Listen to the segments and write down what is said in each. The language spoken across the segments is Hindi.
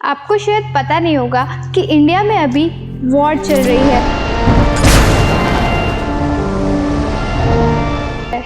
आपको शायद पता नहीं होगा कि इंडिया में अभी वॉर चल रही है।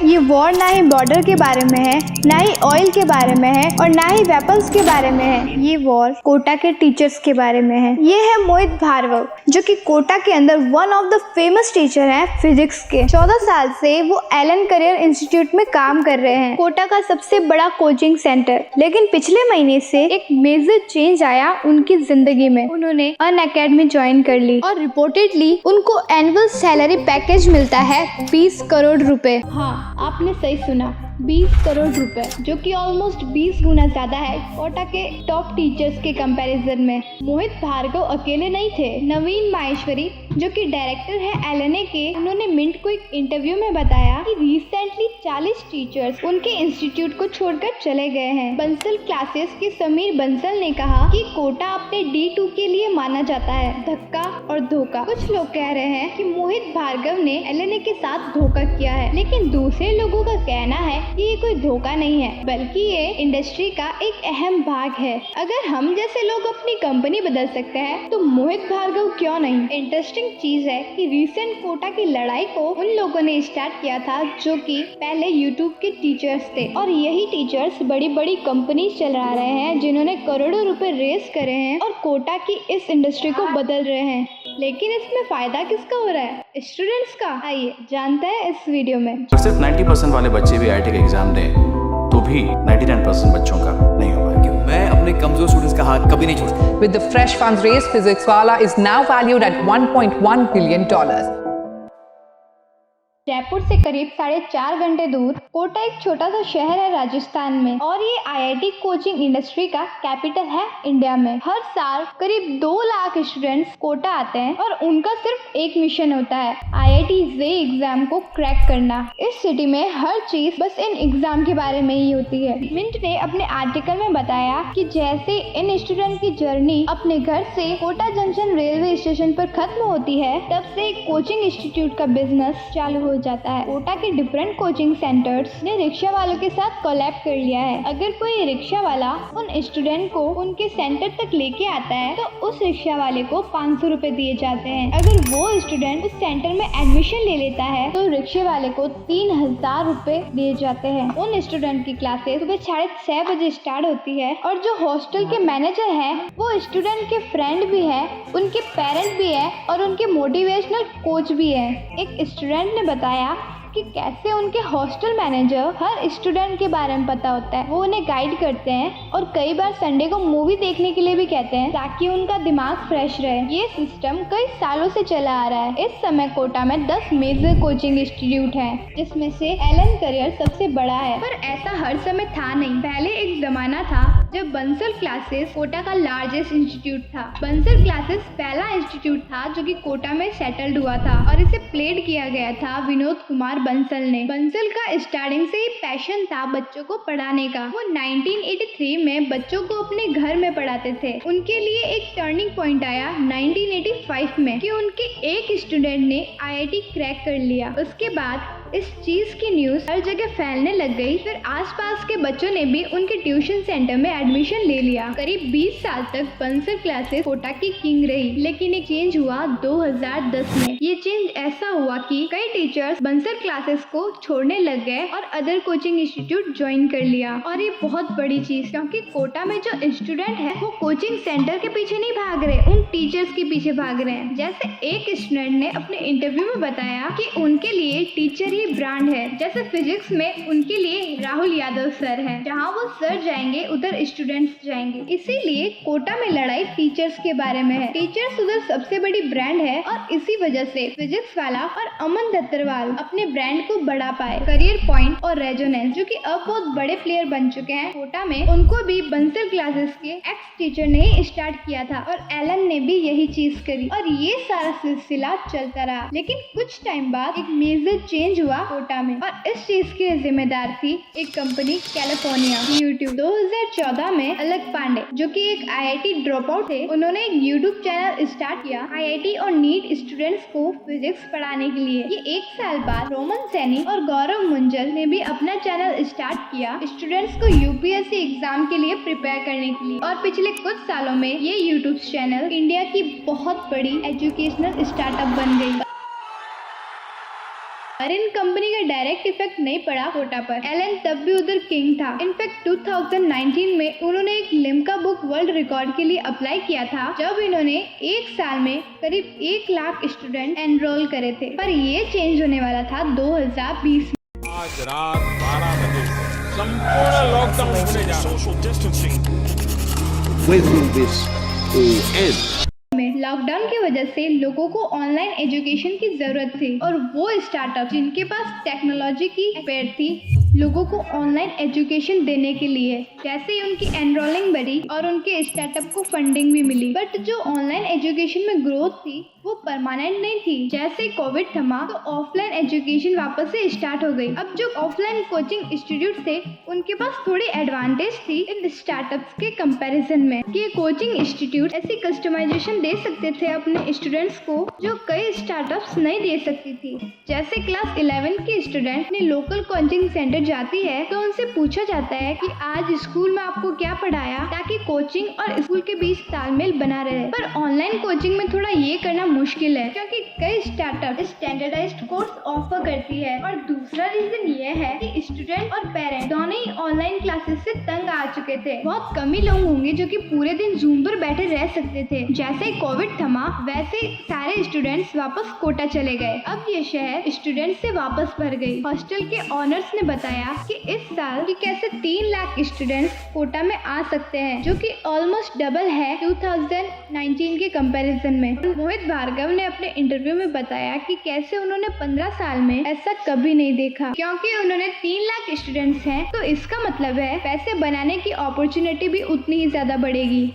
ये वॉर ना ही बॉर्डर के बारे में है, ना ही ऑयल के बारे में है और ना ही वेपन्स के बारे में है। ये वॉर कोटा के टीचर्स के बारे में है। ये है मोहित भार्गव, जो कि कोटा के अंदर one of the famous teacher हैं फिजिक्स के। 14 साल से वो एलन करियर इंस्टीट्यूट में काम कर रहे हैं, कोटा का सबसे बड़ा कोचिंग सेंटर। लेकिन पिछले महीने से एक मेजर चेंज आया उनकी जिंदगी में। उन्होंने अन अकेडमी ज्वाइन कर ली और रिपोर्टेडली उनको एनुअल सैलरी पैकेज मिलता है 20 करोड़ रुपए। हाँ, आपने सही सुना, 20 करोड़ रुपए, जो कि ऑलमोस्ट 20 गुना ज्यादा है कोटा के टॉप टीचर्स के कंपैरिजन में। मोहित भार्गव अकेले नहीं थे। नवीन माहेश्वरी, जो कि डायरेक्टर है एलएनए के, उन्होंने मिंट को एक इंटरव्यू में बताया कि रिसेंटली 40 टीचर्स उनके इंस्टीट्यूट को छोड़कर चले गए हैं। बंसल क्लासेस के समीर बंसल ने कहा कि कोटा अपने D2 के लिए माना जाता है, धक्का और धोखा। कुछ लोग कह रहे हैं कि मोहित भार्गव ने एलएनए के साथ धोखा किया है, लेकिन दूसरे लोगों का कहना है कि ये कोई धोखा नहीं है, बल्कि ये इंडस्ट्री का एक अहम भाग है। अगर हम जैसे लोग अपनी कंपनी बदल सकते हैं तो मोहित भार्गव क्यों नहीं। इंटरेस्टिंग चीज है कि रिसेंट कोटा की लड़ाई को उन लोगों ने स्टार्ट किया था जो कि पहले यूट्यूब के टीचर्स थे, और यही टीचर्स बड़ी बड़ी कंपनी चला रहे हैं जिन्होंने करोड़ों रुपए रेस करे हैं और कोटा की इस इंडस्ट्री को बदल रहे हैं। लेकिन इसमें फायदा किसका हो रहा है? स्टूडेंट्स का। आइए जानते हैं इस वीडियो में। सिर्फ 90% वाले बच्चे भी IIT का एग्जाम दें तो भी 99% बच्चों का नहीं हो पाएगा। मैं अपने कमजोर स्टूडेंट्स का हाथ कभी नहीं छोड़ता। With the fresh funds raised, Physics Wala is now valued at $1.1 billion. Jaipur से करीब 4.5 घंटे दूर कोटा एक छोटा सा शहर है राजस्थान में, और ये IIT कोचिंग इंडस्ट्री का कैपिटल है इंडिया में। हर साल करीब 2 लाख स्टूडेंट्स कोटा आते हैं और उनका सिर्फ एक मिशन होता है, IIT JEE एग्जाम को क्रैक करना। इस सिटी में हर चीज बस इन एग्जाम के बारे में ही होती है। मिंट ने अपने आर्टिकल में बताया कि जैसे इन स्टूडेंट की जर्नी अपने घर से कोटा जंक्शन रेलवे स्टेशन पर खत्म होती है, तब से एक कोचिंग इंस्टीट्यूट का बिजनेस चालू हो जाता है। कोटा के डिफरेंट कोचिंग सेंटर्स ने रिक्शा वालों के साथ कोलैब कर लिया है। अगर कोई रिक्शा वाला उन स्टूडेंट को उनके सेंटर तक लेके आता है तो उस रिक्शा वाले को 500 रुपए दिए जाते हैं। अगर वो स्टूडेंट उस सेंटर में एडमिशन ले लेता है तो रिक्शे वाले को 3000 रुपए दिए जाते हैं। उन स्टूडेंट की क्लासेस सुबह 6:30 बजे स्टार्ट होती है, और जो हॉस्टल के मैनेजर है वो स्टूडेंट के फ्रेंड भी है, उनके पेरेंट भी है और उनके मोटिवेशनल कोच भी है। एक स्टूडेंट ने बताया कि कैसे उनके हॉस्टल मैनेजर हर स्टूडेंट के बारे में पता होता है, वो उन्हें गाइड करते हैं और कई बार संडे को मूवी देखने के लिए भी कहते हैं ताकि उनका दिमाग फ्रेश रहे। ये सिस्टम कई सालों से चला आ रहा है। इस समय कोटा में 10 मेजर कोचिंग इंस्टीट्यूट हैं, जिसमें से एलन करियर सबसे बड़ा है। पर ऐसा हर समय था नहीं। पहले एक जमाना था जब बंसल क्लासेस कोटा का लार्जेस्ट इंस्टीट्यूट था। बंसल क्लासेस पहला इंस्टीट्यूट था जो कि कोटा में सेटल्ड हुआ था, और इसे प्लेड किया गया था विनोद कुमार बंसल ने। बंसल का स्टार्टिंग से ही पैशन था बच्चों को पढ़ाने का। वो 1983 में बच्चों को अपने घर में पढ़ाते थे। उनके लिए एक टर्निंग पॉइंट आया 1985 में कि उनके एक स्टूडेंट ने IIT क्रैक कर लिया। उसके बाद इस चीज की न्यूज हर जगह फैलने लग गई। फिर आसपास के बच्चों ने भी उनके ट्यूशन सेंटर में एडमिशन ले लिया। करीब 20 साल तक बंसल क्लासेस कोटा की किंग रही, लेकिन एक चेंज हुआ 2010 में। ये चेंज ऐसा हुआ कि कई टीचर्स बंसल क्लासेस को छोड़ने लग गए और अदर कोचिंग इंस्टीट्यूट ज्वाइन कर लिया। और ये बहुत बड़ी चीज, क्योंकि कोटा में जो स्टूडेंट है वो कोचिंग सेंटर के पीछे नहीं भाग रहे, उन टीचर्स के पीछे भाग रहे हैं। जैसे एक स्टूडेंट ने अपने इंटरव्यू में बताया कि उनके लिए टीचर ही ब्रांड है। जैसे फिजिक्स में उनके लिए राहुल यादव सर हैं, जहाँ वो सर जाएंगे उधर स्टूडेंट्स जाएंगे। इसीलिए कोटा में लड़ाई टीचर्स के बारे में है। टीचर्स उधर सबसे बड़ी ब्रांड है, और इसी वजह से फिजिक्स वाला और अमन दत्तरवाल अपने ब्रांड को बढ़ा पाए। करियर पॉइंट और रेजोनेंस, जो कि अब बहुत बड़े प्लेयर बन चुके हैं कोटा में, उनको भी बंसल क्लासेस के एक्स टीचर ने ही स्टार्ट किया था, और एलन ने भी यही चीज करी, और ये सारा सिलसिला चलता रहा। लेकिन कुछ टाइम बाद एक मेजर चेंज हुआ कोटा में, और इस चीज की जिम्मेदार थी एक कंपनी कैलिफोर्निया यूट्यूब। 2014 में अलक पांडे, जो कि एक IIT ड्रॉप आउट थे, उन्होंने एक यूट्यूब चैनल स्टार्ट किया IIT और नीट स्टूडेंट्स को फिजिक्स पढ़ाने के लिए। ये एक साल बाद रोमन सैनी और गौरव मुंजल ने भी अपना चैनल स्टार्ट किया स्टूडेंट्स को UPSC एग्जाम के लिए प्रिपेयर करने के लिए, और पिछले कुछ सालों में ये यूट्यूब चैनल इंडिया की बहुत बड़ी एजुकेशनल स्टार्टअप बन गई। और इन कंपनी का डायरेक्ट इफेक्ट नहीं पड़ा कोटा पर। एलन तब भी उधर किंग था। इनफैक्ट 2019 में उन्होंने एक लिम्का बुक वर्ल्ड रिकॉर्ड के लिए अप्लाई किया था, जब इन्होंने एक साल में करीब 1 लाख स्टूडेंट एनरोल करे थे। पर ये चेंज होने वाला था 2020 में। आज रात 12 बजे संपूर्ण लॉकडाउन होने जा रहा है। लॉकडाउन की वजह से लोगों को ऑनलाइन एजुकेशन की जरूरत थी, और वो स्टार्टअप जिनके पास टेक्नोलॉजी की एक्सपर्ट थी लोगों को ऑनलाइन एजुकेशन देने के लिए, जैसे ही उनकी एनरोलिंग बढ़ी और उनके स्टार्टअप को फंडिंग भी मिली। बट जो ऑनलाइन एजुकेशन में ग्रोथ थी वो परमानेंट नहीं थी। जैसे कोविड थमा तो ऑफलाइन एजुकेशन वापस से स्टार्ट हो गई। अब जो ऑफलाइन कोचिंग इंस्टीट्यूट थे उनके पास थोड़ी एडवांटेज थी इन स्टार्टअप्स के कंपैरिजन में, कि ये कोचिंग इंस्टीट्यूट ऐसी कस्टमाइजेशन दे सकते थे अपने स्टूडेंट्स को जो कई स्टार्टअप्स नहीं दे सकती थी। जैसे क्लास 11 के स्टूडेंट ने लोकल कोचिंग सेंटर जाती है तो उनसे पूछा जाता है कि आज स्कूल में आपको क्या पढ़ाया, ताकि कोचिंग और स्कूल के बीच तालमेल बना रहे। पर ऑनलाइन कोचिंग में थोड़ा ये करना मुश्किल है, क्योंकि कई स्टार्टअप स्टैंडर्डाइज्ड कोर्स ऑफर करती है, और दूसरा रीजन ये है कि स्टूडेंट और पेरेंट दोनों ही ऑनलाइन क्लासेस से तंग आ चुके थे। बहुत कम ही लोग होंगे जो कि पूरे दिन जूम पर बैठे रह सकते थे। जैसे कोविड थमा वैसे सारे स्टूडेंट्स वापस कोटा चले गए। अब ये शहर स्टूडेंट से वापस भर गई। हॉस्टल के ऑनर्स ने बताया कि इस साल की कैसे 3 लाख स्टूडेंट्स कोटा में आ सकते हैं, जो कि ऑलमोस्ट डबल है 2019 के कंपैरिजन में। मोहित भार्गव ने अपने इंटरव्यू में बताया कि कैसे उन्होंने 15 साल में ऐसा कभी नहीं देखा, क्योंकि उन्होंने 3 लाख स्टूडेंट्स हैं तो इसका मतलब है पैसे बनाने की अपॉर्चुनिटी भी उतनी ही ज्यादा बढ़ेगी।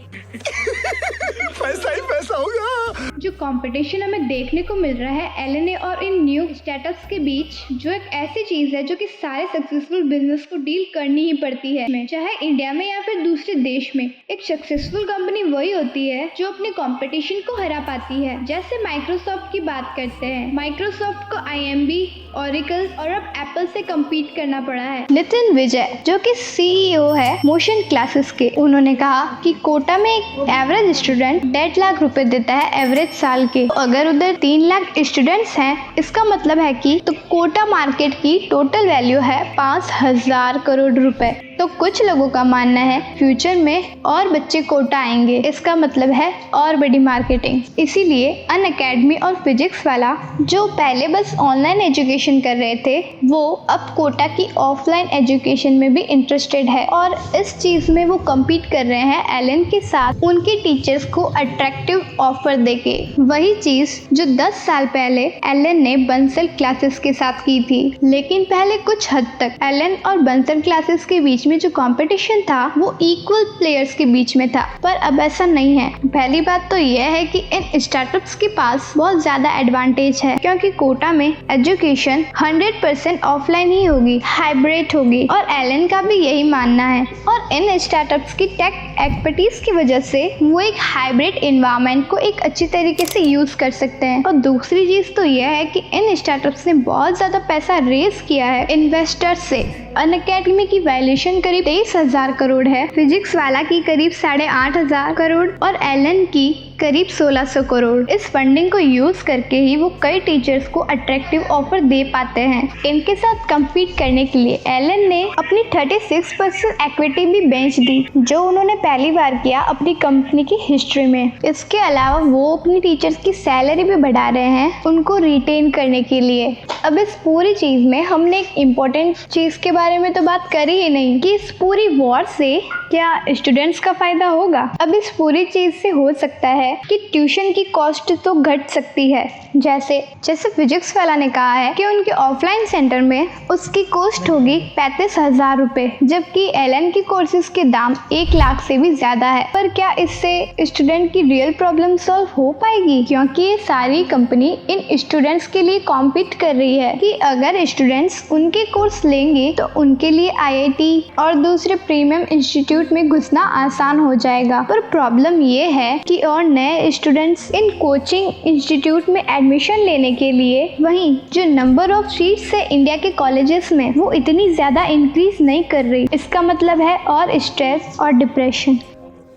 पैसा ही पैसा होगा। जो कंपटीशन हमें देखने को मिल रहा है LNA और इन न्यू स्टार्टअप्स के बीच, जो एक ऐसी चीज है जो कि सारे सक्सेसफुल बिजनेस को डील करनी ही पड़ती है, चाहे इंडिया में या फिर दूसरे देश में। एक सक्सेसफुल कंपनी वही होती है जो अपने कंपटीशन को हरा पाती है। जैसे माइक्रोसॉफ्ट की बात करते हैं, माइक्रोसॉफ्ट को IMB, ऑरिकल और अब एप्पल से कम्पीट करना पड़ा है। नितिन विजय, जो कि CEO है मोशन क्लासेस के, उन्होंने कहा कि कोटा में एक एवरेज स्टूडेंट 1.5 लाख रुपए देता है एवरेज साल के। अगर उधर 3 लाख स्टूडेंट्स हैं, इसका मतलब है कि तो कोटा मार्केट की टोटल वैल्यू है 5,000 करोड़ रुपए। तो कुछ लोगों का मानना है फ्यूचर में और बच्चे कोटा आएंगे, इसका मतलब है और बड़ी मार्केटिंग। इसीलिए अनअकैडमी और फिजिक्स वाला जो पहले बस ऑनलाइन एजुकेशन कर रहे थे, वो अब कोटा की ऑफलाइन एजुकेशन में भी इंटरेस्टेड है, और इस चीज में वो कम्पीट कर रहे हैं एलन के साथ, उनके टीचर्स को अट्रैक्टिव ऑफर देके। वही चीज जो 10 साल पहले एलन ने बंसल क्लासेस के साथ की थी। लेकिन पहले कुछ हद तक एलन और बंसल क्लासेस के बीच में जो कंपटीशन था वो इक्वल प्लेयर्स के बीच में था, पर अब ऐसा नहीं है। पहली बात तो यह है कि इन स्टार्टअप्स के पास बहुत ज्यादा एडवांटेज है, क्योंकि कोटा में एजुकेशन 100% ऑफलाइन ही होगी, हाइब्रिड होगी, और एलन का भी यही मानना है। और इन स्टार्टअप्स की टेक एक्सपर्टीज की वजह से वो एक हाइब्रिड एनवायरनमेंट को एक अच्छी तरीके से यूज कर सकते हैं। और दूसरी चीज तो यह है कि इन स्टार्टअप्स ने बहुत ज्यादा पैसा रेज किया है इन्वेस्टर्स से। अनअकैडमी की वैल्यूएशन करीब 23,000 करोड़ है, फिजिक्स वाला की करीब 8,500 करोड़ और एलन की करीब 1,600 करोड़। इस फंडिंग को यूज करके ही वो कई टीचर्स को अट्रैक्टिव ऑफर दे पाते हैं। इनके साथ कम्पीट करने के लिए एलन ने अपनी 36% इक्विटी भी बेच दी, जो उन्होंने पहली बार किया अपनी कंपनी की हिस्ट्री में। इसके अलावा वो अपनी टीचर्स की सैलरी भी बढ़ा रहे हैं उनको रिटेन करने के लिए। अब इस पूरी चीज में हमने एक इम्पोर्टेंट चीज के बारे में तो बात करी ही नहीं कि इस पूरी वॉर से क्या स्टूडेंट्स का फायदा होगा। अब इस पूरी चीज से हो सकता है है कि ट्यूशन की कॉस्ट तो घट सकती है। जैसे फिजिक्स वाला ने कहा है कि उनके ऑफलाइन सेंटर में उसकी कॉस्ट होगी 35,000 रुपए, जबकि LN की कोर्सेज के दाम 1 लाख से भी ज्यादा है। पर क्या इससे स्टूडेंट की रियल प्रॉब्लम सॉल्व हो पाएगी? क्योंकि ये सारी कंपनी इन स्टूडेंट्स के लिए कॉम्पीट कर रही है कि अगर स्टूडेंट्स उनके कोर्स लेंगे तो उनके लिए IIT और दूसरे प्रीमियम इंस्टीट्यूट में घुसना आसान हो जाएगा। पर प्रॉब्लम ये है कि और नए स्टूडेंट्स इन कोचिंग इंस्टीट्यूट में एडमिशन लेने के लिए वहीं जो नंबर ऑफ सीट्स है इंडिया के कॉलेजेस में वो इतनी ज्यादा इंक्रीज नहीं कर रही। इसका मतलब है और स्ट्रेस और डिप्रेशन।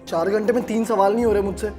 4 घंटे में 3 सवाल नहीं हो रहे मुझसे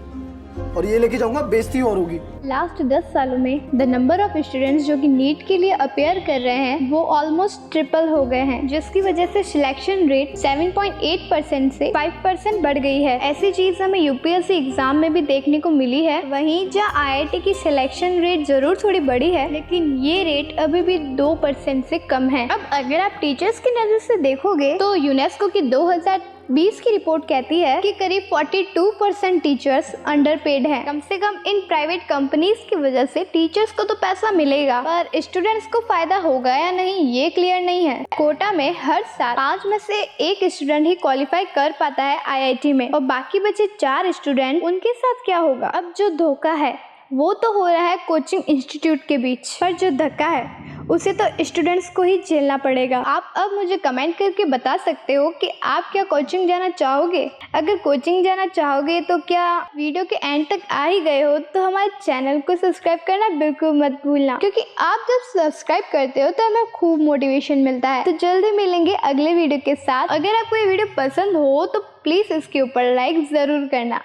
और ये लेके जाऊंगा बेइज्जती और होगी। लास्ट 10 सालों में द नंबर ऑफ स्टूडेंट्स जो कि नीट के लिए अपेयर कर रहे हैं वो ऑलमोस्ट ट्रिपल हो गए हैं, जिसकी वजह से सिलेक्शन रेट 7.8% से 5% बढ़ गई है। ऐसी चीज हमें UPSC एग्जाम में भी देखने को मिली है। वहीं जहाँ IIT की सिलेक्शन रेट जरूर थोड़ी बढ़ी है, लेकिन ये रेट अभी भी 2% से कम है। अब अगर आप टीचर्स की नजर से देखोगे तो यूनेस्को की 2020 की रिपोर्ट कहती है कि करीब 42% टीचर्स अंडरपेड हैं। कम से कम इन प्राइवेट कंपनीज की वजह से टीचर्स को तो पैसा मिलेगा, पर स्टूडेंट्स को फायदा होगा या नहीं ये क्लियर नहीं है। कोटा में हर साल 5 में से 1 स्टूडेंट ही क्वालिफाई कर पाता है IIT में और बाकी बचे 4 स्टूडेंट, उनके साथ क्या होगा? अब जो धोखा है वो तो हो रहा है कोचिंग इंस्टीट्यूट के बीच, पर जो धक्का है उसे तो स्टूडेंट्स को ही झेलना पड़ेगा। आप अब मुझे कमेंट करके बता सकते हो कि आप क्या कोचिंग जाना चाहोगे। अगर कोचिंग जाना चाहोगे तो क्या वीडियो के एंड तक आ ही गए हो तो हमारे चैनल को सब्सक्राइब करना बिल्कुल मत भूलना, क्योंकि आप जब सब्सक्राइब करते हो तो हमें खूब मोटिवेशन मिलता है। तो जल्दी मिलेंगे अगले वीडियो के साथ। अगर आपको ये वीडियो पसंद हो तो प्लीज़ इसके ऊपर लाइक ज़रूर करना।